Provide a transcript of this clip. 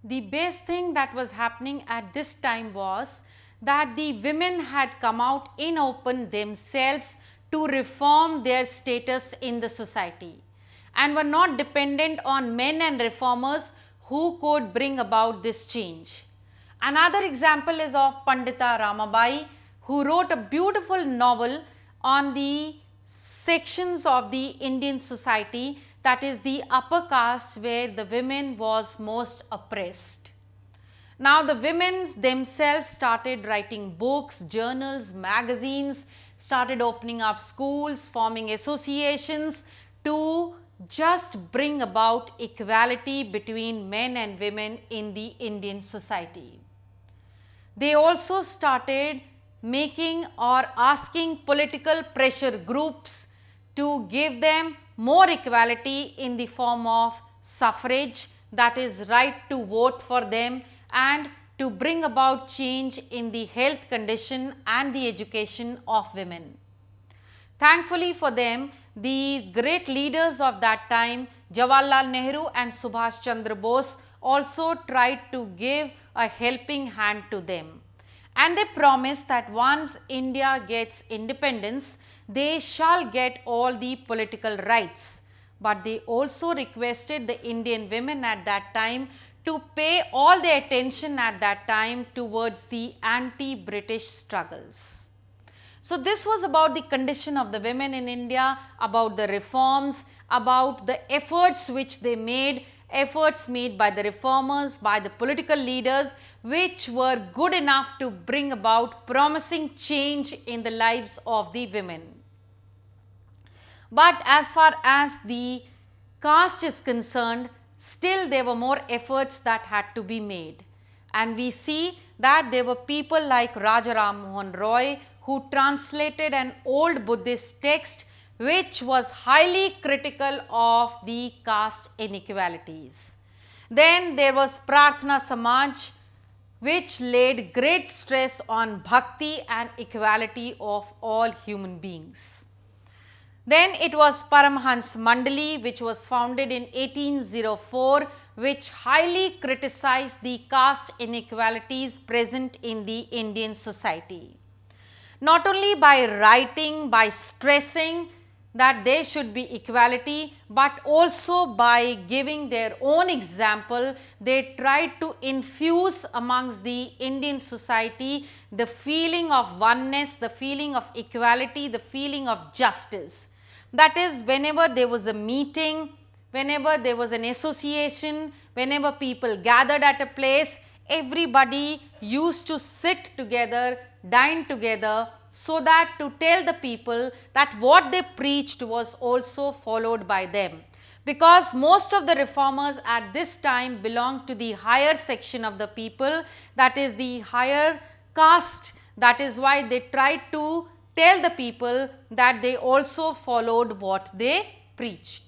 The best thing that was happening at this time was that the women had come out in open themselves to reform their status in the society and were not dependent on men and reformers who could bring about this change. Another example is of Pandita Ramabai, who wrote a beautiful novel on the sections of the Indian society, that is the upper caste, where the women was most oppressed. Now the women themselves started writing books, journals, magazines, started opening up schools, forming associations to just bring about equality between men and women in the Indian society. They also started making or asking political pressure groups to give them more equality in the form of suffrage, that is right to vote for them, and to bring about change in the health condition and the education of women. Thankfully for them, the great leaders of that time, Jawaharlal Nehru and Subhash Chandra Bose, also tried to give a helping hand to them. And they promised that once India gets independence, they shall get all the political rights. But they also requested the Indian women at that time to pay all their attention at that time towards the anti-British struggles. So this was about the condition of the women in India, about the reforms, about the efforts which they made, efforts made by the reformers, by the political leaders, which were good enough to bring about promising change in the lives of the women. But as far as the caste is concerned, still there were more efforts that had to be made. And we see that there were people like Raja Ram Mohan Roy, who translated an old Buddhist text which was highly critical of the caste inequalities. Then there was Prarthana Samaj, which laid great stress on bhakti and equality of all human beings. Then it was Paramhans Mandali, which was founded in 1804, which highly criticized the caste inequalities present in the Indian society. Not only by writing, by stressing that there should be equality, but also by giving their own example, they tried to infuse amongst the Indian society the feeling of oneness, the feeling of equality, the feeling of justice. That is, whenever there was a meeting, whenever there was an association, whenever people gathered at a place, everybody used to sit together, dine together, so that to tell the people that what they preached was also followed by them. Because most of the reformers at this time belonged to the higher section of the people, that is the higher caste. That is why they tried to tell the people that they also followed what they preached.